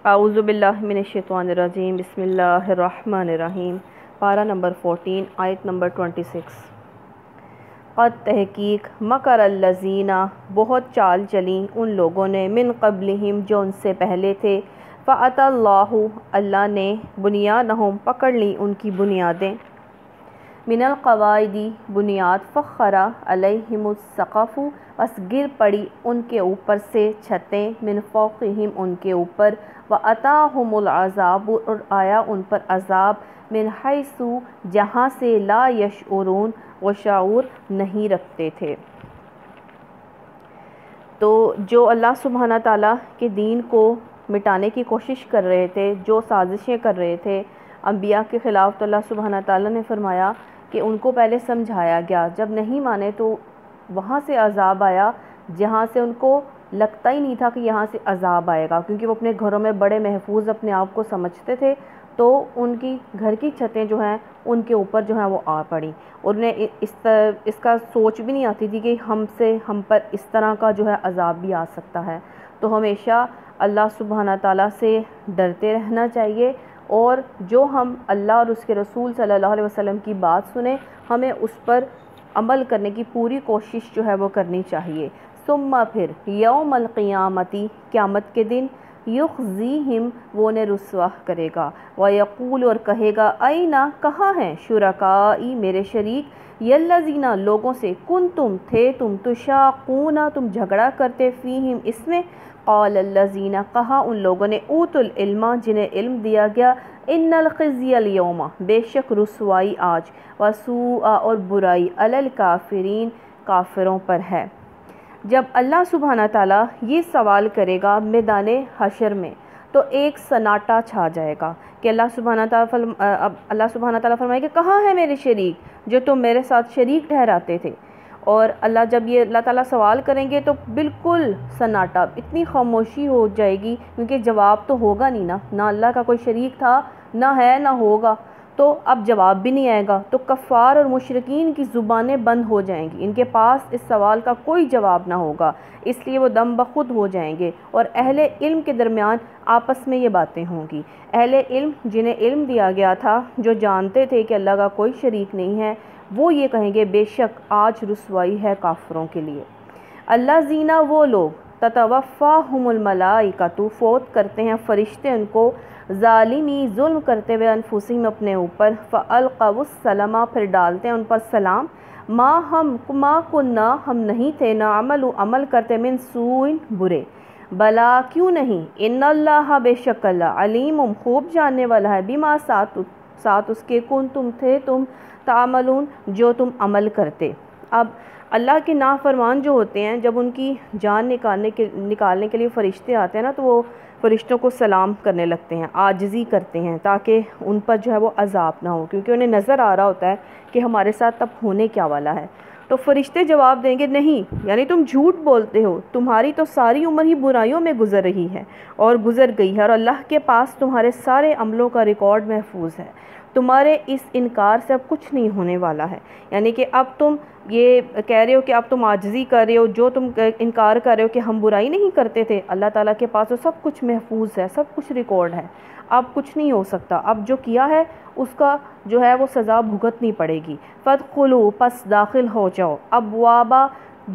اعوذ باللہ من الشیطان الرجیم، بسم اللہ الرحمن الرحیم۔ پارہ نمبر 14، آیت نمبر 26۔ قد تحقیق مکر الذین، بہت چال چلیں ان لوگوں نے، من قبلہم جو ان سے پہلے تھے، فأتی اللہ، اللہ نے بنیانہم پکڑ لی ان کی بنیادیں، من القواعد بنیاد، فخر علیہم السقف، بس گر پڑی ان کے اوپر سے چھتیں، من فوقہم ان کے اوپر، واتاہم العذاب، اور آیا ان پر عذاب، من حیث جہاں سے، لا یشعرون وہ شعور نہیں رکھتے تھے۔ تو جو اللہ سبحانہ تعالیٰ کے دین کو مٹانے کی کوشش کر رہے تھے، جو سازشیں کر رہے تھے انبیاء کے خلاف، تو اللہ سبحانہ تعالیٰ نے فرمایا کہ ان کو پہلے سمجھایا گیا، جب نہیں مانے تو وہاں سے عذاب آیا جہاں سے ان کو لگتا ہی نہیں تھا کہ یہاں سے عذاب آئے گا، کیونکہ وہ اپنے گھروں میں بڑے محفوظ اپنے آپ کو سمجھتے تھے، تو ان کی گھر کی چھتیں جو ہیں ان کے اوپر جو ہیں وہ آ پڑیں، اور انہیں اس کا سوچ بھی نہیں آتی تھی کہ ہم پر اس طرح کا جو ہے عذاب بھی آ سکتا ہے۔ تو ہمیشہ اللہ سبحانہ تعالیٰ سے ڈرتے رہنا چاہیے، اور جو ہم اللہ اور اس کے رسول صلی اللہ علیہ وسلم کی بات سنیں، ہمیں اس پر عمل کرنے کی پوری کوشش جو ہے وہ کرنی چاہیے۔ ثم پھر یوم القیامتی، قیامت کے دن، یخزیہم وہ انہیں رسوا کرے گا، ویقول اور کہے گا، اینا کہاں ہیں، شرکائی میرے شریک، یلذین لوگوں سے، کنتم تھے تم، تشاقون تم جھگڑا کرتے، فیہم اس میں، قال الذین کہا ان لوگوں نے، اوتوا العلم جنہیں علم دیا گیا، ان الخزی الیوم بے شک رسوائی آج، وسوء اور برائی، علی الکافرین کافروں پر ہے۔ جب اللہ سبحانہ تعالیٰ یہ سوال کرے گا میدان حشر میں، تو ایک سناٹا چھا جائے گا کہ اللہ سبحانہ تعالیٰ فرمائے کہ کہاں ہے میرے شریک جو تم میرے ساتھ شریک ٹھہراتے تھے، اور جب یہ اللہ تعالیٰ سوال کریں گے تو بالکل سناٹا، اتنی خاموشی ہو جائے گی، کیونکہ جواب تو ہوگا نہیں نا، نہ اللہ کا کوئی شریک تھا، نہ ہے، نہ ہوگا، تو اب جواب بھی نہیں آئے گا، تو کفار اور مشرکین کی زبانیں بند ہو جائیں گی، ان کے پاس اس سوال کا کوئی جواب نہ ہوگا، اس لیے وہ دم بخود ہو جائیں گے، اور اہل علم کے درمیان آپس میں یہ باتیں ہوں گی۔ اہل علم جنہیں علم دیا گیا تھا، جو جانتے تھے کہ اللہ کا کوئی شریک نہیں ہے، وہ یہ کہیں گے بے شک آج رسوائی ہے کافروں کے لیے۔ اللہ زینہ وہ لوگ، تتوفاہم الملائکۃ فوت کرتے ہیں فرشتے ان کو، ظالمی ظلم کرتے ہوئے، انفسہم اپنے اوپر، فالقوا السلام پھر ڈالتے ہیں ان پر سلام، ما کننا ہم نہیں تھے، نعمل عمل کرتے، من سوء برے، بلا کیوں نہیں، ان اللہ بے شک اللہ، علیم خوب جاننے والا ہے، بما ساتھ اس کے، تم تھے تم، تعملون جو تم عمل کرتے۔ اب اللہ کے نافرمان جو ہوتے ہیں، جب ان کی جان نکالنے کے لیے فرشتے آتے ہیں نا، تو وہ فرشتوں کو سلام کرنے لگتے ہیں، عاجزی کرتے ہیں، تاکہ ان پر جو ہے وہ عذاب نہ ہو، کیونکہ انہیں نظر آ رہا ہوتا ہے کہ ہمارے ساتھ اب ہونے کیا والا ہے۔ تو فرشتے جواب دیں گے، نہیں، یعنی تم جھوٹ بولتے ہو، تمہاری تو ساری عمر ہی برائیوں میں گزر رہی ہے اور گزر گئی ہے، اور اللہ کے پاس تمہارے سارے عملوں کا ریکارڈ محفوظ ہے، تمہارے اس انکار سے اب کچھ نہیں ہونے والا ہے، یعنی کہ اب تم یہ کہہ رہے ہو کہ اب تم عاجزی کر رہے ہو، جو تم انکار کر رہے ہو کہ ہم برائی نہیں کرتے تھے، اللہ تعالیٰ کے پاس تو سب کچھ محفوظ ہے، سب کچھ ریکارڈ ہے، اب کچھ نہیں ہو سکتا، اب جو کیا ہے اس کا جو ہے وہ سزا بھگتنی پڑے گی۔ فادخلوا پس داخل ہو جاؤ، ابواب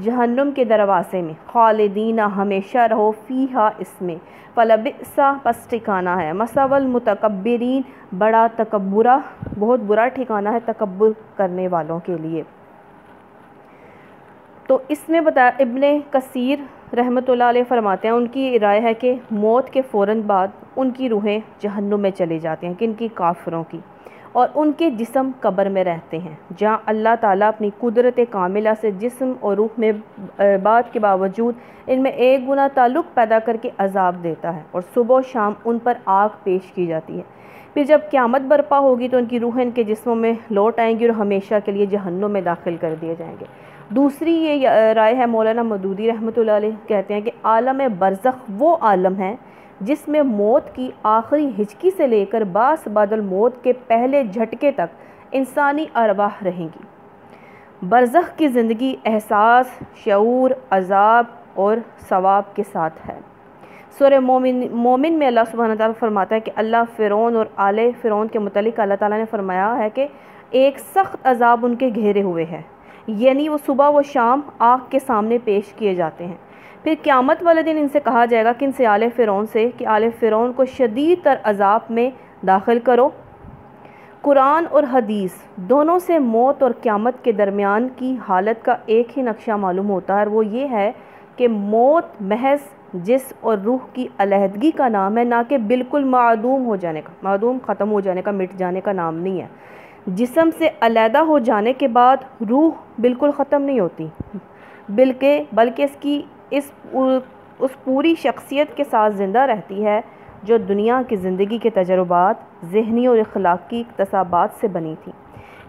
جہنم کے دروازے میں، خالدین ہمیشہ رہو، فیہا اس میں، فلبئس پس ٹھکانہ ہے، مثوی المتکبرین بڑا تکبرہ، بہت برا ٹھکانہ ہے تکبر کرنے والوں کے لیے۔ تو اس میں بتایا، ابن کثیر رحمۃ اللہ علیہ فرماتے ہیں، ان کی رائے ہے کہ موت کے فوراً بعد ان کی روحیں جہنم میں چلی جاتی ہیں، کن کی، کافروں کی، اور ان کے جسم قبر میں رہتے ہیں، جہاں اللہ تعالیٰ اپنی قدرت کاملہ سے جسم اور روح میں بات کے باوجود ان میں ایک گنا تعلق پیدا کر کے عذاب دیتا ہے، اور صبح و شام ان پر آگ پیش کی جاتی ہے۔ پھر جب قیامت برپا ہوگی تو ان کی روحیں ان کے جسموں میں لوٹ آئیں گی اور ہمیشہ کے لیے جہنم میں داخل کر دیے جائیں گے۔ دوسری یہ رائے ہے، مولانا مودودی رحمۃ اللہ علیہ کہتے ہیں کہ عالم برزخ وہ عالم ہے جس میں موت کی آخری ہچکی سے لے کر باس بعد الموت کے پہلے جھٹکے تک انسانی ارواح رہیں گی۔ برزخ کی زندگی احساس، شعور، عذاب اور ثواب کے ساتھ ہے۔ سورہ مومن میں اللہ سبحانہ تعالیٰ فرماتا ہے کہ اللہ فرعون اور آل فرعون کے متعلق اللہ تعالیٰ نے فرمایا ہے کہ ایک سخت عذاب ان کے گھیرے ہوئے ہے، یعنی وہ صبح و شام آگ کے سامنے پیش کیے جاتے ہیں۔ پھر قیامت والے دن ان سے کہا جائے گا کہ ان سے آل فرعون سے کہ آل فرعون کو شدید تر عذاب میں داخل کرو۔ قرآن اور حدیث دونوں سے موت اور قیامت کے درمیان کی حالت کا ایک ہی نقشہ معلوم ہوتا ہے، اور وہ یہ ہے کہ موت محض جسم اور روح کی علیحدگی کا نام ہے، نہ کہ بالکل معدوم ہو جانے کا، معدوم ختم ہو جانے کا، مٹ جانے کا نام نہیں ہے۔ جسم سے علیحدہ ہو جانے کے بعد روح بالکل ختم نہیں ہوتی، بلکہ اس پوری شخصیت کے ساتھ زندہ رہتی ہے جو دنیا کی زندگی کے تجربات، ذہنی اور اخلاقی اکتسابات سے بنی تھی۔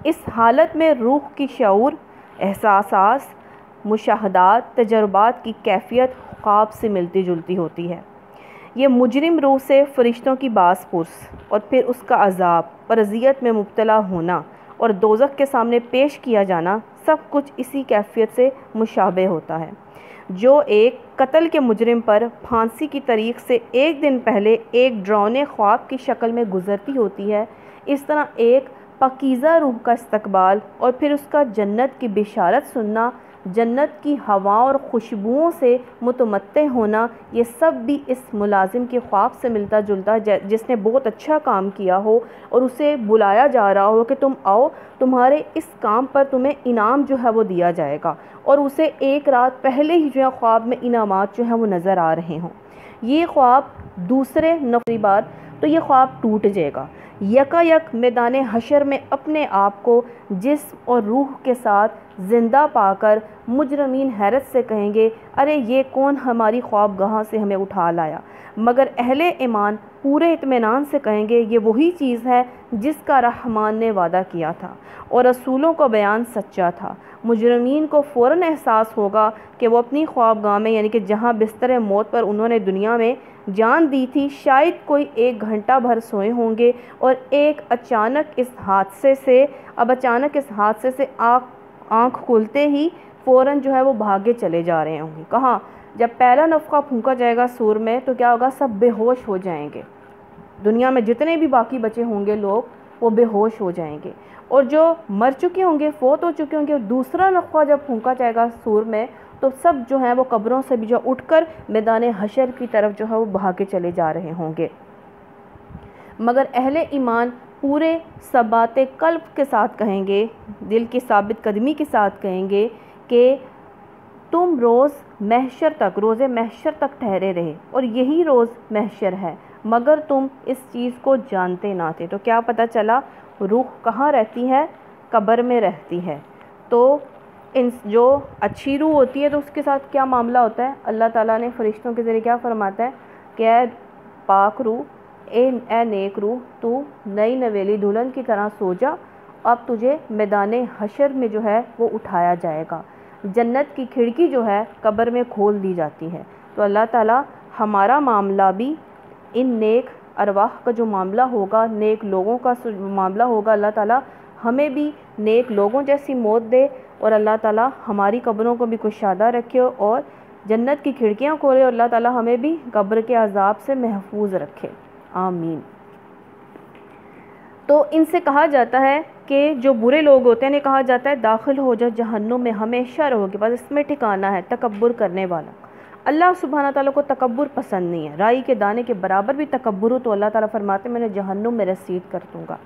اس حالت میں روح کی شعور، احساسات، مشاہدات، تجربات کی کیفیت خواب سے ملتی جلتی ہوتی ہے۔ یہ مجرم روح سے فرشتوں کی باز پرس اور پھر اس کا عذاب اور اذیت میں مبتلا ہونا اور دوزخ کے سامنے پیش کیا جانا سب کچھ اسی کیفیت سے مشابہ ہوتا ہے، جو ایک قتل کے مجرم پر پھانسی کی تاریخ سے ایک دن پہلے ایک ڈراؤنے خواب کی شکل میں گزرتی ہوتی ہے۔ اس طرح ایک پاکیزہ روح کا استقبال اور پھر اس کا جنت کی بشارت سننا، جنت کی ہواؤں اور خوشبوؤں سے متمتع ہونا، یہ سب بھی اس ملازم کے خواب سے ملتا جلتا ہے جس نے بہت اچھا کام کیا ہو اور اسے بلایا جا رہا ہو کہ تم آؤ، تمہارے اس کام پر تمہیں انعام جو ہے وہ دیا جائے گا، اور اسے ایک رات پہلے ہی جو ہے خواب میں انعامات جو ہیں وہ نظر آ رہے ہوں۔ یہ خواب دوسرے نفری بار تو یہ خواب ٹوٹ جائے گا، یکایک میدان حشر میں اپنے آپ کو جسم اور روح کے ساتھ زندہ پا کر مجرمین حیرت سے کہیں گے، ارے یہ کون ہماری خواب گاہ سے ہمیں اٹھا لایا؟ مگر اہل ایمان پورے اطمینان سے کہیں گے یہ وہی چیز ہے جس کا رحمان نے وعدہ کیا تھا اور رسولوں کا بیان سچا تھا۔ مجرمین کو فوراً احساس ہوگا کہ وہ اپنی خواب گاہ میں، یعنی کہ جہاں بستر موت پر انہوں نے دنیا میں جان دی تھی، شاید کوئی 1 گھنٹہ بھر سوئے ہوں گے، اور اچانک اس حادثے سے آنکھ کھلتے ہی فوراً جو ہے وہ بھاگے چلے جا رہے ہوں گے۔ کہاں؟ جب پہلا نفخہ پھونکا جائے گا سور میں تو کیا ہوگا؟ سب بے ہوش ہو جائیں گے، دنیا میں جتنے بھی باقی بچے ہوں گے لوگ وہ بے ہوش ہو جائیں گے، اور جو مر چکے ہوں گے، فوت ہو چکے ہوں گے، دوسرا نفخہ جب پھونکا جائے گا سور میں تو سب جو ہیں وہ قبروں سے بھی جو اٹھ کر میدان حشر کی طرف جو ہے وہ بھاگے چلے جا رہے ہوں گے۔ مگر اہل ایمان پورے ثبات قلب کے ساتھ کہیں گے، دل کی ثابت قدمی کے ساتھ کہیں گے کہ تم روز محشر تک ٹھہرے رہے، اور یہی روز محشر ہے، مگر تم اس چیز کو جانتے نہ تھے۔ تو کیا پتہ چلا؟ روح کہاں رہتی ہے؟ قبر میں رہتی ہے۔ تو جو اچھی روح ہوتی ہے تو اس کے ساتھ کیا معاملہ ہوتا ہے؟ اللہ تعالیٰ نے فرشتوں کے ذریعے کیا فرماتا ہے کہ اے پاک روح، اے نیک روح، تو نئی نویلی دلہن کی طرح سو جا، اب تجھے میدان حشر میں جو ہے وہ اٹھایا جائے گا۔ جنت کی کھڑکی جو ہے قبر میں کھول دی جاتی ہے۔ تو اللہ تعالیٰ ہمارا معاملہ بھی ان نیک ارواح کا جو معاملہ ہوگا، نیک لوگوں کا معاملہ ہوگا، اللہ تعالیٰ ہمیں بھی نیک لوگوں جیسی موت دے، اور اللہ تعالیٰ ہماری قبروں کو بھی کشادہ رکھے اور جنت کی کھڑکیاں کھولے، اور اللہ تعالیٰ ہمیں بھی قبر کے عذاب سے محفوظ رکھے، آمین۔ تو ان سے کہا جاتا ہے کہ جو برے لوگ ہوتے ہیں انہیں کہا جاتا ہے داخل ہو جا جہنم میں، ہمیشہ رہو گے، بس اس میں ٹھکانہ ہے تکبر کرنے والا۔ اللہ سبحانہ تعالیٰ کو تکبر پسند نہیں ہے، رائی کے دانے کے برابر بھی تکبر ہو تو اللہ تعالیٰ فرماتے ہیں میں نے جہنم میں رسید کر دوں گا۔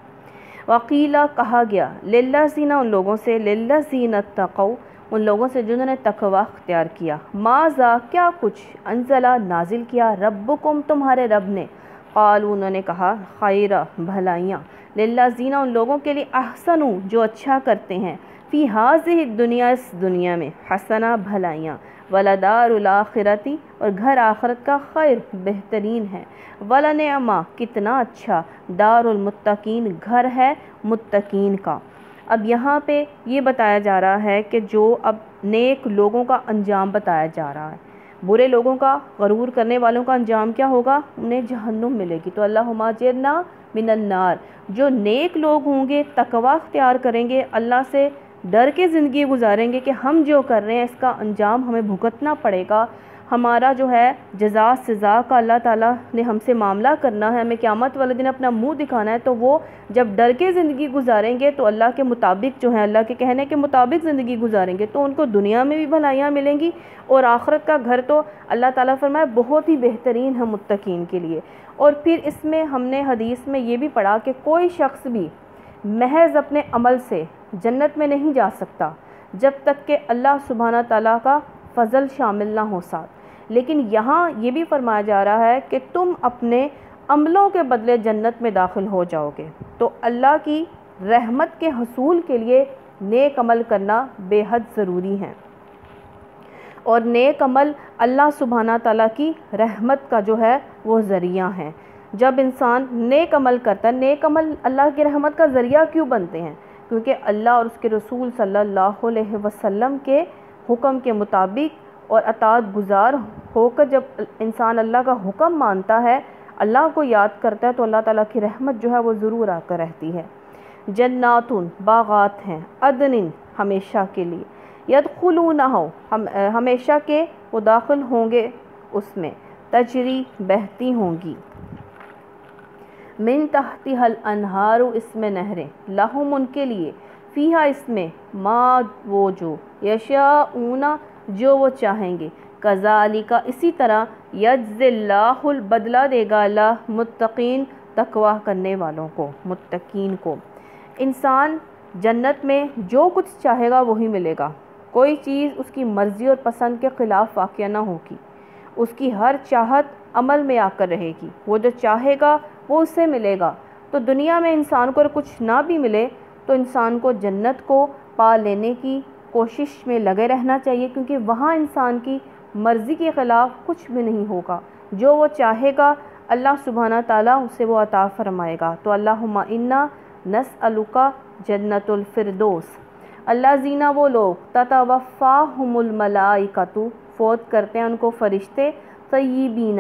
وقیلا کہا گیا للذین ان لوگوں سے، للذین اتقوا ان لوگوں سے جنہوں نے تقوی اختیار کیا، ماذا کیا کچھ، انزلہ نازل کیا، ربکم تمہارے رب نے، قالوا انہوں نے کہا خیرہ بھلائیاں، للذین ان لوگوں کے لیے احسنوا جو اچھا کرتے ہیں، فی ہذہ الدنیا اس دنیا میں، حسنہ بھلائیاں، ولدار الاخرتی اور گھر آخرت کا خیر بہترین ہے، ولنعما کتنا اچھا، دار المتقین گھر ہے متقین کا۔ اب یہاں پہ یہ بتایا جا رہا ہے کہ جو اب نیک لوگوں کا انجام بتایا جا رہا ہے، برے لوگوں کا، غرور کرنے والوں کا انجام کیا ہوگا؟ انہیں جہنم ملے گی۔ تو اللہم اجرنا من النار، جو نیک لوگ ہوں گے، تقوی اختیار کریں گے، اللہ سے ڈر کے زندگی گزاریں گے کہ ہم جو کر رہے ہیں اس کا انجام ہمیں بھگتنا پڑے گا، ہمارا جو ہے جزا سزا کا اللہ تعالیٰ نے ہم سے معاملہ کرنا ہے، ہمیں قیامت والے دن اپنا منہ دکھانا ہے، تو وہ جب ڈر کے زندگی گزاریں گے تو اللہ کے مطابق جو ہے اللہ کے کہنے کے مطابق زندگی گزاریں گے تو ان کو دنیا میں بھی بھلائیاں ملیں گی، اور آخرت کا گھر تو اللہ تعالیٰ فرمائے بہت ہی بہترین ہے متقین کے لیے۔ اور پھر اس میں ہم نے حدیث میں یہ بھی پڑھا کہ کوئی شخص بھی محض اپنے عمل سے جنت میں نہیں جا سکتا جب تک کہ اللہ سبحانہ تعالیٰ کا فضل شامل نہ ہو ساتھ، لیکن یہاں یہ بھی فرمایا جا رہا ہے کہ تم اپنے عملوں کے بدلے جنت میں داخل ہو جاؤ گے، تو اللہ کی رحمت کے حصول کے لیے نیک عمل کرنا بے حد ضروری ہے، اور نیک عمل اللہ سبحانہ تعالیٰ کی رحمت کا جو ہے وہ ذریعہ ہے۔ جب انسان نیک عمل کرتا ہے، نیک عمل اللہ کی رحمت کا ذریعہ کیوں بنتے ہیں؟ کیونکہ اللہ اور اس کے رسول صلی اللہ علیہ وسلم کے حکم کے مطابق اور اطاعت گزار ہو کر جب انسان اللہ کا حکم مانتا ہے، اللہ کو یاد کرتا ہے، تو اللہ تعالیٰ کی رحمت جو ہے وہ ضرور آ کر رہتی ہے۔ جناتن باغات ہیں، عدن ہمیشہ کے لیے، یدخلونہ ہمیشہ کے وہ داخل ہوں گے اس میں، تجری بہتی ہوں گی، من تحتها الانہار اس میں نہریں، لہم ان کے لیے، فیہا اس میں، ما وہ جو، یشاؤون جو وہ چاہیں گے، کذالک اسی طرح، یجزی اللہ بدلہ دے گا اللہ متقین تقوی کرنے والوں کو، متقین کو۔ انسان جنت میں جو کچھ چاہے گا وہی ملے گا، کوئی چیز اس کی مرضی اور پسند کے خلاف واقع نہ ہوگی، اس کی ہر چاہت عمل میں آ کر رہے گی، وہ جو چاہے گا وہ اسے ملے گا۔ تو دنیا میں انسان کو اگر کچھ نہ بھی ملے تو انسان کو جنت کو پا لینے کی کوشش میں لگے رہنا چاہیے، کیونکہ وہاں انسان کی مرضی کے خلاف کچھ بھی نہیں ہوگا، جو وہ چاہے گا اللہ سبحانہ تعالیٰ اسے وہ عطا فرمائے گا۔ تو اللہم انا نسألک جنت الفردوس، اللہ زینہ وہ لوگ، تتوفاہم الملائکۃ فوت کرتے ہیں ان کو فرشتے، طیبین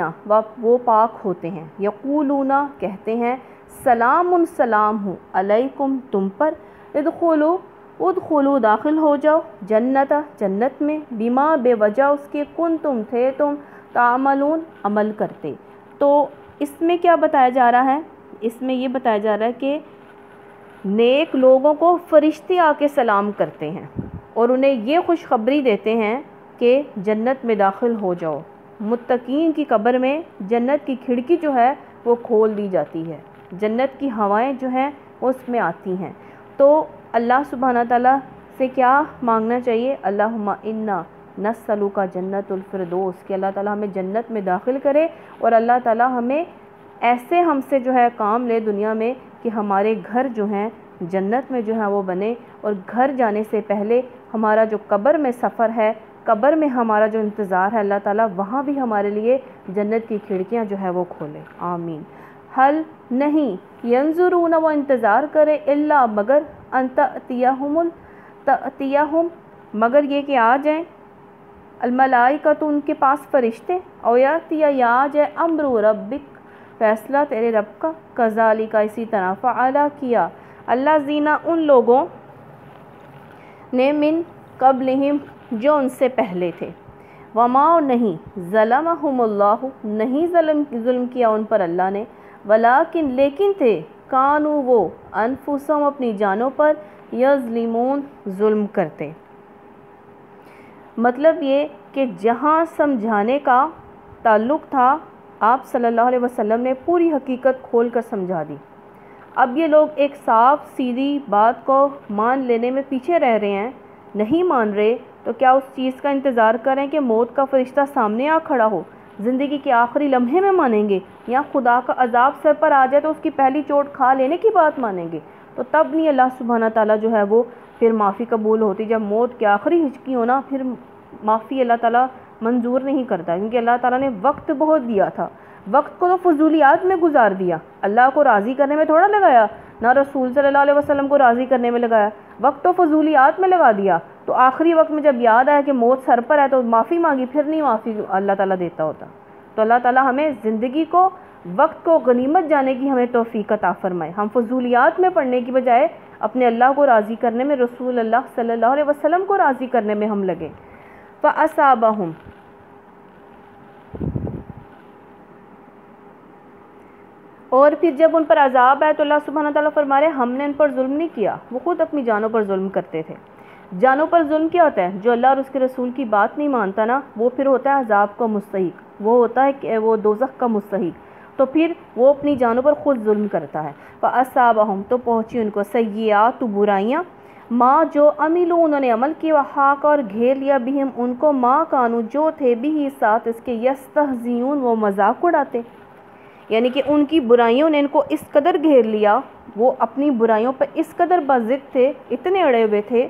وہ پاک ہوتے ہیں، یقولون کہتے ہیں، سلام سلام ہو علیکم تم پر، ادخلوا داخل ہو جاؤ، جنت میں، بما بے وجہ اس کے کنتم تھے تم، تعملون عمل کرتے۔ تو اس میں کیا بتایا جا رہا ہے؟ اس میں یہ بتایا جا رہا ہے کہ نیک لوگوں کو فرشتے آ کے سلام کرتے ہیں اور انہیں یہ خوشخبری دیتے ہیں کہ جنت میں داخل ہو جاؤ۔ متقین کی قبر میں جنت کی کھڑکی جو ہے وہ کھول دی جاتی ہے، جنت کی ہوائیں جو ہیں وہ اس میں آتی ہیں۔ تو اللہ سبحانہ تعالیٰ سے کیا مانگنا چاہیے؟ اللہم انا نسألک جنت الفردوس، کہ اللہ تعالیٰ ہمیں جنت میں داخل کرے، اور اللہ تعالیٰ ہمیں ایسے ہم سے جو ہے کام لے دنیا میں کہ ہمارے گھر جو ہیں جنت میں جو ہے وہ بنے، اور گھر جانے سے پہلے ہمارا جو قبر میں سفر ہے، قبر میں ہمارا جو انتظار ہے، اللہ تعالیٰ وہاں بھی ہمارے لیے جنت کی کھڑکیاں جو ہے وہ کھولے، آمین۔ حل نہیں، ینظرون وہ انتظار کرے، الا مگر، ان تأتیہم مگر یہ کہ آ جائیں، الملائکۃ ان کے پاس فرشتے، او یاتی یا آ جائے، امر ربک فیصلہ تیرے رب کا، کذالک اسی طرح، فعلا کیا، اللہ زینہ ان لوگوں نے، من قبلہم جو ان سے پہلے تھے، وما نہیں، ظلمہم اللہ نہیں ظلم کیا ان پر اللہ نے، ولیکن لیکن تھے، کانوا وہ، انفسہم اپنی جانوں پر، یظلمون ظلم کرتے۔ مطلب یہ کہ جہاں سمجھانے کا تعلق تھا آپ صلی اللہ علیہ وسلم نے پوری حقیقت کھول کر سمجھا دی، اب یہ لوگ ایک صاف سیدھی بات کو مان لینے میں پیچھے رہ رہے ہیں، نہیں مان رہے، تو کیا اس چیز کا انتظار کریں کہ موت کا فرشتہ سامنے آ کھڑا ہو، زندگی کے آخری لمحے میں مانیں گے، یا خدا کا عذاب سر پر آ جائے تو اس کی پہلی چوٹ کھا لینے کی بات مانیں گے؟ تو تب نہیں اللہ سبحانہ تعالیٰ جو ہے وہ پھر معافی قبول ہوتی، جب موت کے آخری ہچکی ہونا، پھر معافی اللہ تعالیٰ منظور نہیں کرتا، کیونکہ اللہ تعالیٰ نے وقت بہت دیا تھا، وقت کو تو فضولیات میں گزار دیا، اللہ کو راضی کرنے میں تھوڑا لگایا، نہ رسول صلی اللہ علیہ وسلم کو راضی کرنے میں لگایا، وقت تو فضولیات میں لگا دیا۔ تو آخری وقت میں جب یاد آیا کہ موت سر پر ہے تو معافی مانگی، پھر نہیں معافی اللہ تعالیٰ دیتا ہوتا۔ تو اللہ تعالیٰ ہمیں زندگی کو، وقت کو غنیمت جانے کی ہمیں توفیق عطا فرمائے، ہم فضولیات میں پڑھنے کی بجائے اپنے اللہ کو راضی کرنے میں، رسول اللہ صلی اللہ علیہ وسلم کو راضی کرنے میں ہم لگے۔ فَأَصَابَهُمْ اور پھر جب ان پر عذاب آئے تو اللہ سبحانہ تعالیٰ فرما رہے ہم نے ان پر ظلم نہیں کیا، وہ خود اپنی جانوں پر ظلم کرتے تھے۔ جانوں پر ظلم کیا ہوتا ہے؟ جو اللہ اور اس کے رسول کی بات نہیں مانتا نا، وہ پھر ہوتا ہے عذاب کا مستحق، وہ ہوتا ہے کہ وہ دوزخ کا مستحق، تو پھر وہ اپنی جانوں پر خود ظلم کرتا ہے۔ فَأَصَابَهُمْ تو پہنچی ان کو سیئات برائیاں، ماں جو عملوا انہوں نے عمل کی، وحاق اور گھیر لیا بہم ان کو، ماں کانوا جو تھے بھی ساتھ اس کے، یستہزئون وہ مذاق اڑاتے، یعنی کہ ان کی برائیوں نے ان کو اس قدر گھیر لیا، وہ اپنی برائیوں پر اس قدر بضد تھے، اتنے اڑے ہوئے تھے،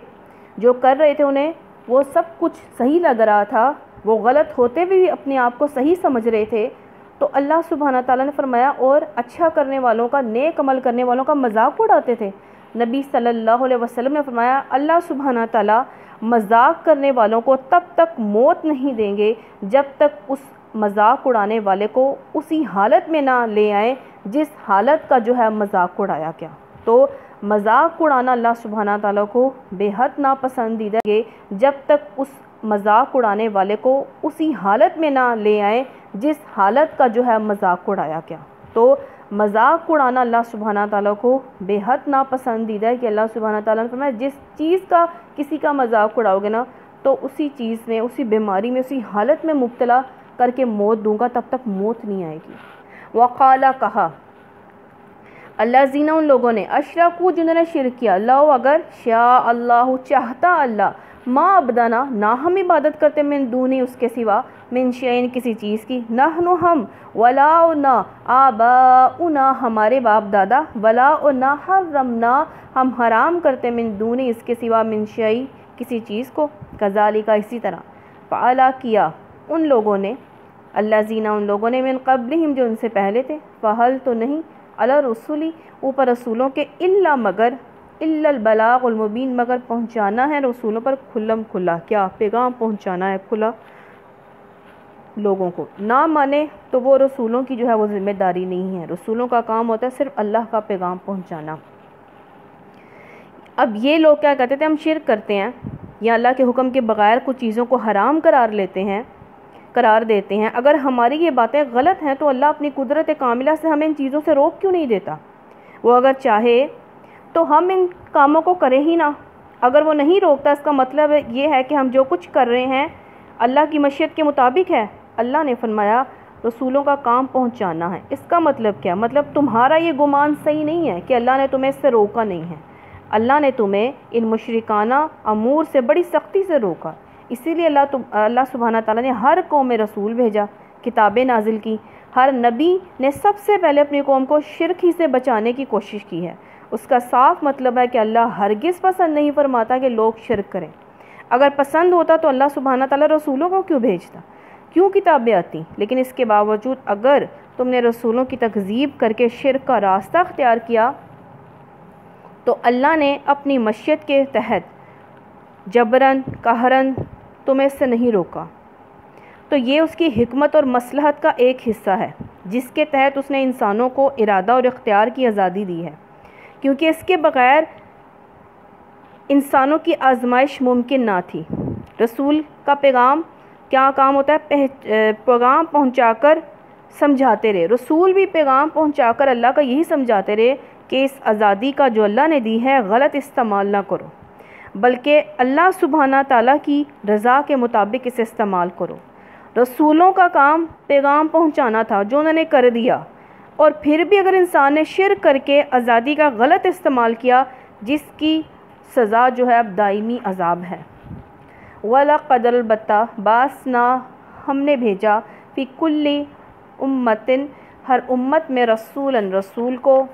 جو کر رہے تھے انہیں وہ سب کچھ صحیح لگ رہا تھا، وہ غلط ہوتے بھی اپنے آپ کو صحیح سمجھ رہے تھے، تو اللہ سبحانہ تعالیٰ نے فرمایا اور اچھا کرنے والوں کا، نیک عمل کرنے والوں کا مذاق اڑاتے تھے۔ نبی صلی اللہ علیہ وسلم نے فرمایا اللہ سبحانہ تعالیٰ مذاق کرنے والوں کو تب تک موت نہیں دیں گے جب تک اس مذاق اڑانے والے کو اسی حالت میں نہ لے آئیں جس حالت کا جو ہے مذاق اڑایا گیا۔ تو مذاق اڑانا اللہ سبحانہ تعالیٰ کو بے حد ناپسندیدہ ہے جب تک اس مذاق اڑانے والے کو اسی حالت میں نہ لے آئیں جس حالت کا جو ہے مذاق اڑایا گیا۔ تو مذاق اڑانا اللہ سبحانہ تعالیٰ کو بے حد ناپسندیدہ ہے کہ اللہ سبحانہ تعالیٰ نے فرمایا جس چیز کا کسی کا مذاق اڑاؤ گے نا تو اسی چیز میں، اسی بیماری میں، اسی حالت میں مبتلا کر کے موت دوں گا، تب تک موت نہیں آئے گی۔ وقالا کہا اللہ زینہ ان لوگوں نے، اشرکو جنہوں نے شرک کیا، لو اگر شاء اللہ چاہتا اللہ، ما عبدنا نہ ہم عبادت کرتے، من دونی اس کے سوا، من شیئن کسی چیز کی، نحن ہم، ولا نہ آباؤنا ہمارے باپ دادا، ولا نہ حرمنا ہم حرام کرتے، من دونی اس کے سوا، من شیء کسی چیز کو، کذالک اسی طرح، فعلا کیا ان لوگوں نے، اللہ زینہ ان لوگوں نے، من قبلہم جو ان سے پہلے تھے، فہل تو نہیں، علی رسولی اوپر رسولوں کے، الا مگر، الا البلاغ المبین مگر پہنچانا ہے رسولوں پر کھلم کھلا، کیا پیغام پہنچانا ہے کھلا لوگوں کو، نہ مانے تو وہ رسولوں کی جو ہے وہ ذمہ داری نہیں ہے، رسولوں کا کام ہوتا ہے صرف اللہ کا پیغام پہنچانا۔ اب یہ لوگ کیا کہتے تھے ہم شرک کرتے ہیں یا اللہ کے حکم کے بغیر کچھ چیزوں کو حرام قرار دیتے ہیں، اگر ہماری یہ باتیں غلط ہیں تو اللہ اپنی قدرت کاملہ سے ہمیں ان چیزوں سے روک کیوں نہیں دیتا؟ وہ اگر چاہے تو ہم ان کاموں کو کریں ہی نہ، اگر وہ نہیں روکتا اس کا مطلب یہ ہے کہ ہم جو کچھ کر رہے ہیں اللہ کی مشیت کے مطابق ہے۔ اللہ نے فرمایا رسولوں کا کام پہنچانا ہے، اس کا مطلب کیا؟ مطلب تمہارا یہ گمان صحیح نہیں ہے کہ اللہ نے تمہیں اس سے روکا نہیں ہے، اللہ نے تمہیں ان مشرکانہ امور سے بڑی سختی سے روکا، اسی لیے اللہ سبحانہ تعالیٰ نے ہر قوم میں رسول بھیجا، کتابیں نازل کی، ہر نبی نے سب سے پہلے اپنی قوم کو شرک ہی سے بچانے کی کوشش کی ہے۔ اس کا صاف مطلب ہے کہ اللہ ہرگز پسند نہیں فرماتا کہ لوگ شرک کریں، اگر پسند ہوتا تو اللہ سبحانہ تعالیٰ رسولوں کو کیوں بھیجتا، کیوں کتابیں آتی؟ لیکن اس کے باوجود اگر تم نے رسولوں کی تکذیب کر کے شرک کا راستہ اختیار کیا تو اللہ نے اپنی مشیت کے تحت جبرن قہرن تمہیں اس سے نہیں روکا، تو یہ اس کی حکمت اور مصلحت کا ایک حصہ ہے جس کے تحت اس نے انسانوں کو ارادہ اور اختیار کی آزادی دی ہے، کیونکہ اس کے بغیر انسانوں کی آزمائش ممکن نہ تھی۔ رسول کا پیغام کیا کام ہوتا ہے؟ پیغام پہنچا کر سمجھاتے رہے، رسول بھی پیغام پہنچا کر اللہ کا یہی سمجھاتے رہے کہ اس آزادی کا جو اللہ نے دی ہے غلط استعمال نہ کرو، بلکہ اللہ سبحانہ تعالیٰ کی رضا کے مطابق اسے استعمال کرو۔ رسولوں کا کام پیغام پہنچانا تھا جو انہوں نے کر دیا، اور پھر بھی اگر انسان نے شرک کر کے آزادی کا غلط استعمال کیا جس کی سزا جو ہے اب دائمی عذاب ہے۔ وَلَقَدْ البتہ باس نہ ہم نے بھیجا فی کل امتن ہر امت میں رسول کو،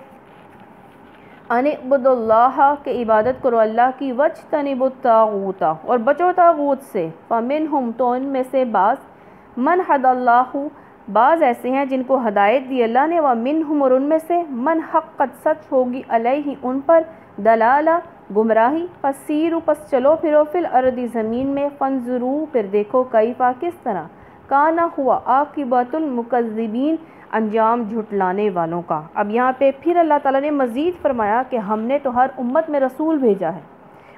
ان اعبدوا اللہ کہ عبادت کرو اللہ کی، واجتنبوا الطاغوت اور بچو طاغوت سے، فمنہم تو ان میں سے بعض، من ہدی اللہ بعض ایسے ہیں جن کو ہدایت دی اللہ نے، ومنہم اور ان میں سے، من حقت سچ ہوگی علیہ ان پر، دلالہ گمراہی، فسیروا پس چلو پھرو فی الارض زمین میں، فانظروا پھر دیکھو کیفا کس طرح، کانا ہوا عاقبۃ المکذبین انجام جھٹلانے والوں کا۔ اب یہاں پہ پھر اللہ تعالیٰ نے مزید فرمایا کہ ہم نے تو ہر امت میں رسول بھیجا ہے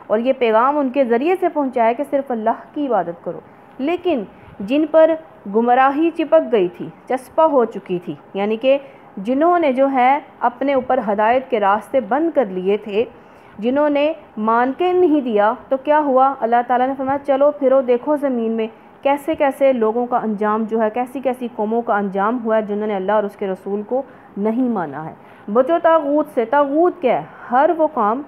اور یہ پیغام ان کے ذریعے سے پہنچایا کہ صرف اللہ کی عبادت کرو، لیکن جن پر گمراہی چپک گئی تھی، چسپاں ہو چکی تھی، یعنی کہ جنہوں نے جو ہے اپنے اوپر ہدایت کے راستے بند کر لیے تھے، جنہوں نے مان کے نہیں دیا، تو کیا ہوا؟ اللہ تعالیٰ نے فرمایا چلو پھرو دیکھو زمین میں کیسے کیسے لوگوں کا انجام جو ہے، کیسی کیسی قوموں کا انجام ہوا ہے جنہوں نے اللہ اور اس کے رسول کو نہیں مانا ہے۔ بچو طاغوت سے۔ طاغوت کیا ہے؟ ہر وہ کام،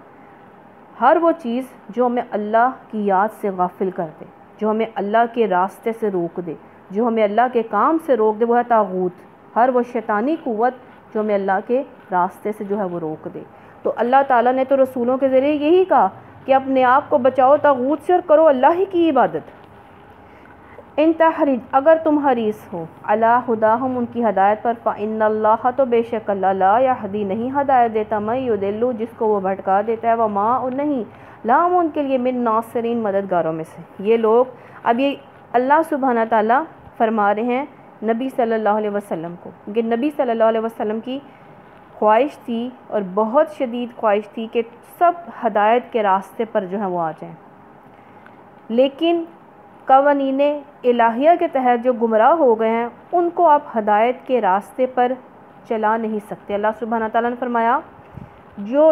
ہر وہ چیز جو ہمیں اللہ کی یاد سے غافل کر دے، جو ہمیں اللہ کے راستے سے روک دے، جو ہمیں اللہ کے کام سے روک دے، وہ ہے طاغوت۔ ہر وہ شیطانی قوت جو ہمیں اللہ کے راستے سے جو ہے وہ روک دے۔ تو اللہ تعالیٰ نے تو رسولوں کے ذریعے یہی کہا کہ اپنے آپ کو بچاؤ طاغوت سے اور کرو اللہ ہی کی عبادت۔ ان تحرج، اگر تم حریص ہو، علی ہداہم، ان کی ہدایت پر، فإن اللہ، تو بے شک اللہ، لا یہدی، نہیں ہدایت دیتا، من یضل، جس کو وہ بھٹکا دیتا ہے، وما، اور نہیں، لہم، ان کے لیے، من ناصرین، مددگاروں میں سے۔ یہ لوگ، اب یہ اللہ سبحانہ تعالیٰ فرما رہے ہیں نبی صلی اللہ علیہ وسلم کو، کہ نبی صلی اللہ علیہ وسلم کی خواہش تھی اور بہت شدید خواہش تھی کہ سب ہدایت کے راستے پر جو ہے وہ آ جائیں، لیکن قوانین الہیہ کے تحت جو گمراہ ہو گئے ہیں ان کو آپ ہدایت کے راستے پر چلا نہیں سکتے۔ اللہ سبحانہ تعالیٰ نے فرمایا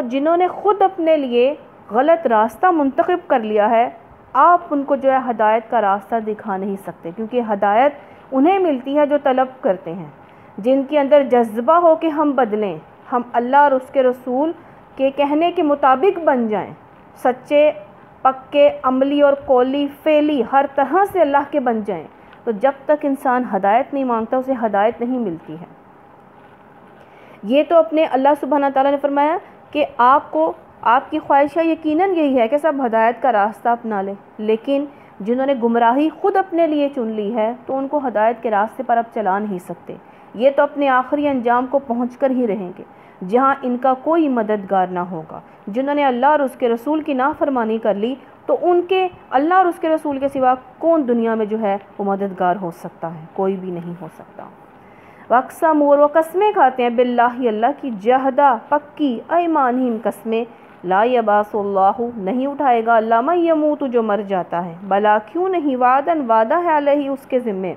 جنہوں نے خود اپنے لیے غلط راستہ منتخب کر لیا ہے، آپ ان کو جو ہے ہدایت کا راستہ دکھا نہیں سکتے، کیونکہ ہدایت انہیں ملتی ہے جو طلب کرتے ہیں، جن کے اندر جذبہ ہو کہ ہم بدلیں، ہم اللہ اور اس کے رسول کے کہنے کے مطابق بن جائیں، سچے، پکے، عملی اور قولی، فعلی، ہر طرح سے اللہ کے بن جائیں۔ تو جب تک انسان ہدایت نہیں مانگتا اسے ہدایت نہیں ملتی ہے۔ یہ تو اپنے اللہ سبحانہ تعالیٰ نے فرمایا کہ آپ کو، آپ کی خواہشہ یقیناً یہی ہے کہ سب ہدایت کا راستہ اپنا لیں، لیکن جنہوں نے گمراہی خود اپنے لیے چن لی ہے تو ان کو ہدایت کے راستے پر اب چلا نہیں سکتے۔ یہ تو اپنے آخری انجام کو پہنچ کر ہی رہیں گے، جہاں ان کا کوئی مددگار نہ ہوگا۔ جنہوں نے اللہ اور اس کے رسول کی نافرمانی کر لی تو ان کے اللہ اور اس کے رسول کے سوا کون دنیا میں جو ہے وہ مددگار ہو سکتا ہے؟ کوئی بھی نہیں ہو سکتا۔ وَاقْسَمُوا، اور وہ قسمیں کھاتے ہیں، باللہ، اللہ کی، جہدہ، پکی، ایمانہم، قسمیں، لا یبعث اللہ، نہیں اٹھائے گا اللہ، من یموت، جو مر جاتا ہے، بلا، کیوں نہیں، وعدن، وعدہ ہے، علیہ، اس کے ذمے،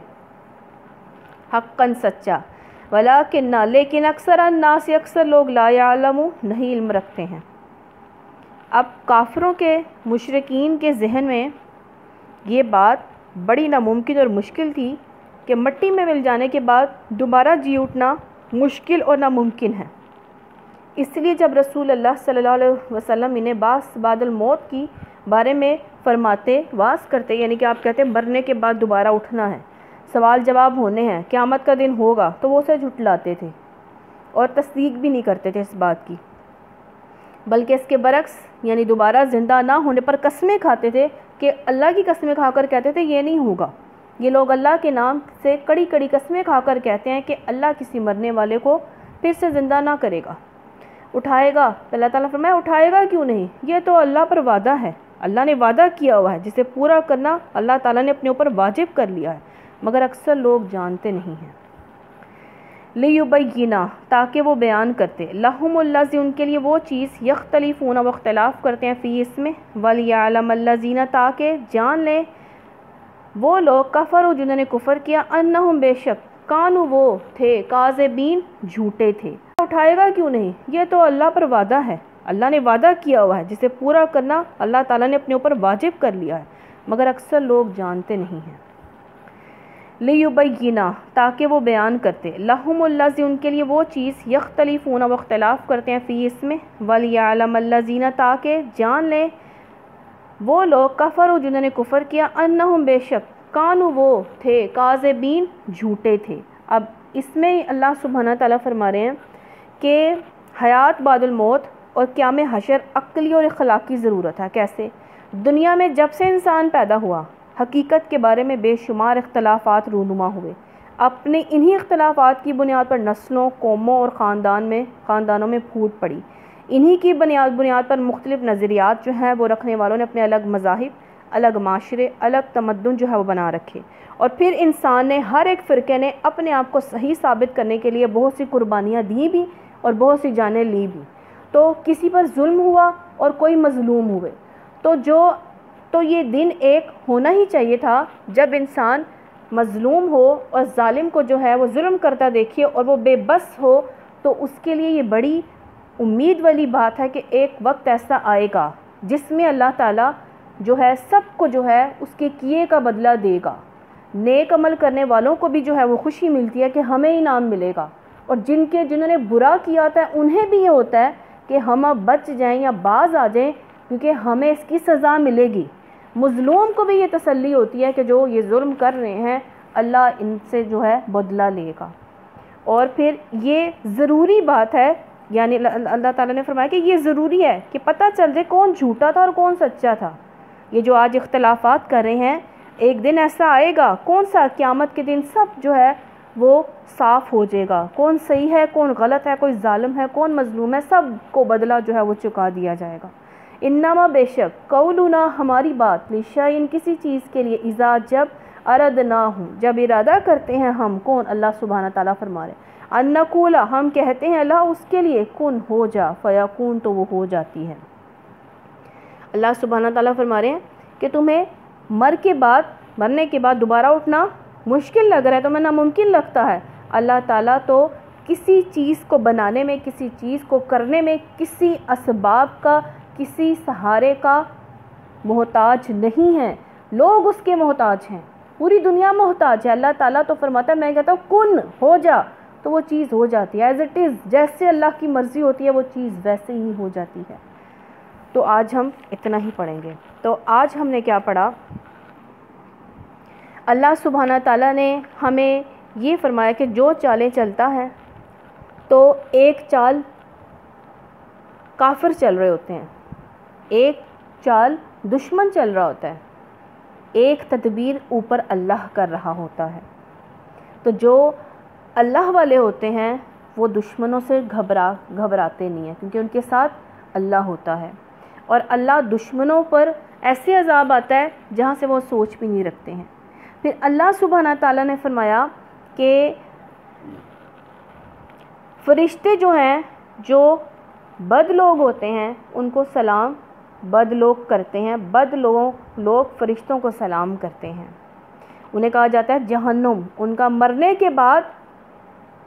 حقاً، سچا، ولیکن، لیکن، اکثر الناس، اکثر لوگ، لا یعلمون، نہیں علم رکھتے ہیں۔ اب کافروں کے، مشرکین کے ذہن میں یہ بات بڑی ناممکن اور مشکل تھی کہ مٹی میں مل جانے کے بعد دوبارہ جی اٹھنا مشکل اور ناممکن ہے۔ اس لیے جب رسول اللہ صلی اللہ علیہ وسلم انہیں بعد الموت کی بارے میں فرماتے، واعظ کرتے، یعنی کہ آپ کہتے ہیں مرنے کے بعد دوبارہ اٹھنا ہے، سوال جواب ہونے ہیں، قیامت کا دن ہوگا، تو وہ اسے جھٹلاتے تھے اور تصدیق بھی نہیں کرتے تھے اس بات کی، بلکہ اس کے برعکس، یعنی دوبارہ زندہ نہ ہونے پر قسمیں کھاتے تھے کہ اللہ کی قسمیں کھا کر کہتے تھے یہ نہیں ہوگا۔ یہ لوگ اللہ کے نام سے کڑی کڑی قسمیں کھا کر کہتے ہیں کہ اللہ کسی مرنے والے کو پھر سے زندہ نہ کرے گا، اٹھائے گا۔ اللہ تعالیٰ فرمایا اٹھائے گا کیوں نہیں، یہ تو اللہ پر وعدہ ہے، اللہ نے وعدہ کیا ہوا ہے جسے پورا کرنا اللہ تعالیٰ نے اپنے اوپر واجب کر لیا ہے، مگر اکثر لوگ جانتے نہیں ہیں۔ لیبینا، تاکہ وہ بیان کرتے، لہم الذی، ان کے لیے وہ چیز، یختلفون، وہ اختلاف کرتے ہیں، فی، اس میں، ولیعلم الذین، تاکہ جان لیں وہ لوگ، کفروا، جنہوں نے کفر کیا، انہم، بے شک، کانوا، وہ تھے، کاذبین، جھوٹے تھے۔ اٹھائے گا کیوں نہیں، یہ تو اللہ پر وعدہ ہے، اللہ نے وعدہ کیا ہوا ہے جسے پورا کرنا اللہ تعالیٰ نے اپنے اوپر واجب کر لیا ہے، مگر اکثر لوگ جانتے نہیں ہیں۔ لیبینا، تاکہ وہ بیان کرتے، لہم الذی، ان کے لیے وہ چیز، یختلفون، وہ اختلاف کرتے ہیں، فی، اس میں، ولیعلم الذین، تاکہ جان لیں وہ لوگ، کفروا، جنہوں نے کفر کیا، انہم، بے شک، کانوا، وہ تھے، کاذبین، جھوٹے تھے۔ اب اس میں اللہ سبحانہ تعالیٰ فرما رہے ہیں کہ حیات بعد الموت اور قیام حشر عقلی اور اخلاقی ضرورت ہے۔ کیسے؟ دنیا میں جب سے انسان پیدا ہوا حقیقت کے بارے میں بے شمار اختلافات رونما ہوئے، اپنے انہی اختلافات کی بنیاد پر نسلوں، قوموں اور خاندانوں میں پھوٹ پڑی، انہی کی بنیاد پر مختلف نظریات جو ہیں وہ رکھنے والوں نے اپنے الگ مذاہب، الگ معاشرے، الگ تمدن جو ہے وہ بنا رکھے، اور پھر انسان نے، ہر ایک فرقے نے اپنے آپ کو صحیح ثابت کرنے کے لیے بہت سی قربانیاں دی بھی اور بہت سی جانیں لی بھی، تو کسی پر ظلم ہوا اور کوئی مظلوم ہوئے، تو یہ دن ایک ہونا ہی چاہیے تھا جب انسان مظلوم ہو اور ظالم کو جو ہے وہ ظلم کرتا دیکھیے اور وہ بے بس ہو تو اس کے لیے یہ بڑی امید والی بات ہے کہ ایک وقت ایسا آئے گا جس میں اللہ تعالیٰ جو ہے سب کو جو ہے اس کے کیے کا بدلہ دے گا. نیک عمل کرنے والوں کو بھی جو ہے وہ خوشی ملتی ہے کہ ہمیں انعام ملے گا, اور جنہوں نے برا کیا ہوتا ہے انہیں بھی یہ ہوتا ہے کہ ہم اب بچ جائیں یا باز آ جائیں کیونکہ ہمیں اس کی سزا ملے گی. مظلوم کو بھی یہ تسلی ہوتی ہے کہ جو یہ ظلم کر رہے ہیں اللہ ان سے جو ہے بدلہ لے گا. اور پھر یہ ضروری بات ہے, یعنی اللہ تعالیٰ نے فرمایا کہ یہ ضروری ہے کہ پتہ چل جائے کون جھوٹا تھا اور کون سچا تھا. یہ جو آج اختلافات کر رہے ہیں, ایک دن ایسا آئے گا, کون سا, قیامت کے دن سب جو ہے وہ صاف ہو جائے گا, کون صحیح ہے کون غلط ہے, کوئی ظالم ہے کون مظلوم ہے, سب کو بدلہ جو ہے وہ چکا دیا جائے گا. انما بے شک قولنا ہماری بات, لشیء کسی چیز کے لیے, اذا جب اردناہ جب ارادہ کرتے ہیں ہم, کون اللہ سبحانہ تعالیٰ فرما رہے, ان نقول ہم کہتے ہیں اللہ اس کے لیے کن ہو جا, فیکون تو وہ ہو جاتی ہے. اللہ سبحانہ تعالیٰ فرما رہے ہیں کہ تمہیں مرنے کے بعد دوبارہ اٹھنا مشکل لگ رہا ہے, تمہیں ناممکن لگتا ہے. اللہ تعالیٰ تو کسی چیز کو بنانے میں, کسی چیز کو کرنے میں کسی اسباب کا, کسی سہارے کا محتاج نہیں ہے. لوگ اس کے محتاج ہیں, پوری دنیا محتاج ہے. اللہ تعالیٰ تو فرماتا ہے, میں کہتا ہوں کن ہو جا تو وہ چیز ہو جاتی ہے. ایز اٹ از, جیسے اللہ کی مرضی ہوتی ہے وہ چیز ویسے ہی ہو جاتی ہے. تو آج ہم اتنا ہی پڑھیں گے. تو آج ہم نے کیا پڑھا, اللہ سبحانہ تعالیٰ نے ہمیں یہ فرمایا کہ جو چالیں چلتا ہے تو ایک چال کافر چل رہے ہوتے ہیں, ایک چال دشمن چل رہا ہوتا ہے, ایک تدبیر اوپر اللہ کر رہا ہوتا ہے. تو جو اللہ والے ہوتے ہیں وہ دشمنوں سے گھبراتے نہیں ہیں کیونکہ ان کے ساتھ اللہ ہوتا ہے. اور اللہ دشمنوں پر ایسے عذاب آتا ہے جہاں سے وہ سوچ بھی نہیں رکھتے ہیں. پھر اللہ سبحانہ تعالیٰ نے فرمایا کہ فرشتے جو ہیں جو بد لوگ ہوتے ہیں ان کو سلام بد لوگ کرتے ہیں, بد لوگ فرشتوں کو سلام کرتے ہیں. انہیں کہا جاتا ہے جہنم. ان کا مرنے کے بعد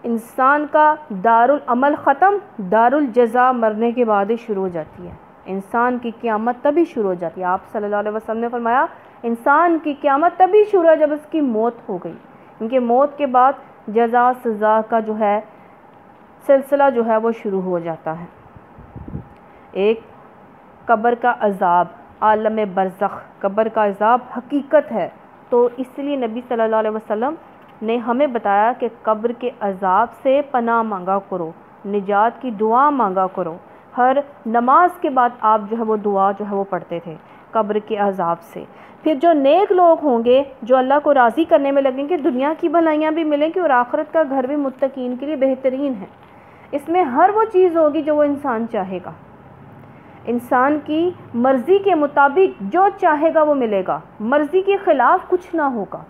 انسان کا دارالعمل ختم, دارالجزا مرنے کے بعد ہی شروع ہو جاتی ہے. انسان کی قیامت تبھی شروع ہو جاتی ہے. آپ صلی اللہ علیہ وسلم نے فرمایا انسان کی قیامت تبھی شروع ہے جب اس کی موت ہو گئی, کیونکہ موت کے بعد جزا سزا کا جو ہے سلسلہ جو ہے وہ شروع ہو جاتا ہے. ایک قبر کا عذاب, عالم برزخ, قبر کا عذاب حقیقت ہے. تو اس لیے نبی صلی اللہ علیہ وسلم نے ہمیں بتایا کہ قبر کے عذاب سے پناہ مانگا کرو, نجات کی دعا مانگا کرو. ہر نماز کے بعد آپ جو ہے وہ دعا جو ہے وہ پڑھتے تھے قبر کے عذاب سے. پھر جو نیک لوگ ہوں گے جو اللہ کو راضی کرنے میں لگیں گے, دنیا کی بھلائیاں بھی ملیں گی اور آخرت کا گھر بھی متقین کے لیے بہترین ہے. اس میں ہر وہ چیز ہوگی جو وہ انسان چاہے گا, انسان کی مرضی کے مطابق جو چاہے گا وہ ملے گا, مرضی کے خلاف کچھ نہ ہوگا.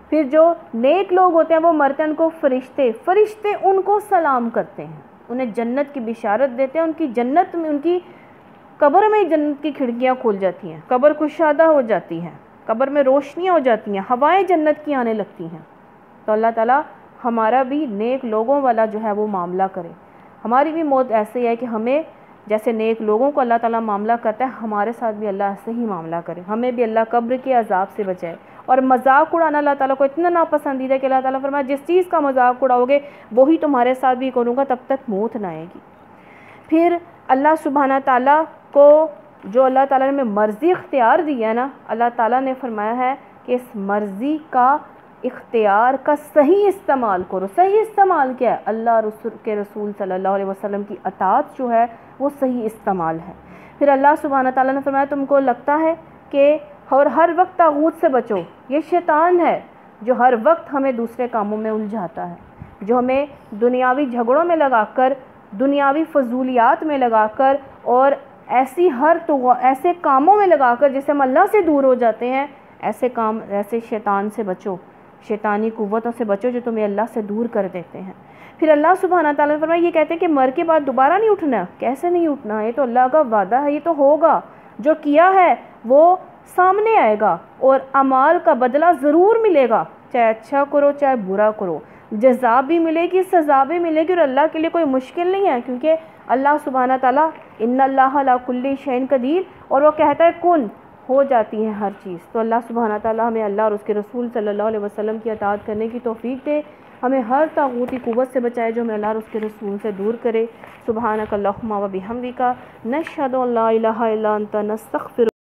پھر جو نیک لوگ ہوتے ہیں وہ مرتے ہیں, ان کو فرشتے ان کو سلام کرتے ہیں, انہیں جنت کی بشارت دیتے ہیں. ان کی جنت میں, ان کی قبر میں جنت کی کھڑکیاں کھول جاتی ہیں, قبر کشادہ ہو جاتی ہے, قبر میں روشنیاں ہو جاتی ہیں, ہوائیں جنت کی آنے لگتی ہیں. تو اللہ تعالیٰ ہمارا بھی نیک لوگوں والا جو ہے وہ معاملہ کرے. ہماری بھی موت ایسے ہے کہ ہمیں جیسے نیک لوگوں کو اللہ تعالیٰ معاملہ کرتا ہے, ہمارے ساتھ بھی اللہ ایسے ہی معاملہ کرے. ہمیں بھی اللہ قبر کے عذاب سے بچائے. اور مذاق اڑانا اللہ تعالیٰ کو اتنا ناپسندیدہ ہے کہ اللہ تعالیٰ فرمایا جس چیز کا مذاق اڑاؤ گے وہی تمہارے ساتھ بھی کروں گا تب تک موت نہ آئے گی. پھر اللہ سبحانہ تعالیٰ کو جو اللہ تعالیٰ نے ہمیں مرضی اختیار دی ہے نا, اللہ تعالیٰ نے فرمایا ہے کہ اس مرضی کا اختیار کا صحیح استعمال کرو. صحیح استعمال کیا ہے؟ اللہ کے رسول صلی اللہ علیہ وسلم کی اطاعت جو ہے وہ صحیح استعمال ہے. پھر اللہ سبحانہ تعالیٰ نے فرمایا تم کو لگتا ہے کہ اور ہر وقت طاغوت سے بچو, یہ شیطان ہے جو ہر وقت ہمیں دوسرے کاموں میں الجھاتا ہے, جو ہمیں دنیاوی جھگڑوں میں لگا کر, دنیاوی فضولیات میں لگا کر اور ایسے کاموں میں لگا کر جس سے ہم اللہ سے دور ہو جاتے ہیں. ایسے شیطان سے بچو, شیطانی قوتوں سے بچو جو تمہیں اللہ سے دور کر دیتے ہیں. پھر اللہ سبحانہ تعالیٰ نے فرمایا یہ کہتے ہیں کہ مر کے بعد دوبارہ نہیں اٹھنا. کیسے نہیں اٹھنا؟ یہ تو اللہ کا وعدہ ہے, یہ تو ہوگا, جو کیا ہے وہ سامنے آئے گا اور اعمال کا بدلہ ضرور ملے گا, چاہے اچھا کرو چاہے برا کرو. جزا بھی ملے گی، سزا بھی ملے گی، اور اللہ کے لیے کوئی مشکل نہیں ہے، کیونکہ اللہ سبحانہ تعالیٰ ان اللہ علی کل شیء قدیر، اور وہ کہتا ہے کن، ہو جاتی ہے ہر چیز۔ تو اللہ سبحانہ تعالیٰ ہمیں اللہ اور اس کے رسول صلی اللہ علیہ وسلم کی اطاعت کرنے کی توفیق دے، ہمیں ہر طاغوتی قوت سے بچائے جو ہمیں اللہ اور اس کے رسول سے دور کرے۔ سبحانک اللہم و بحمدک، نشہد ان لا الہ الا انت، نستغفرک۔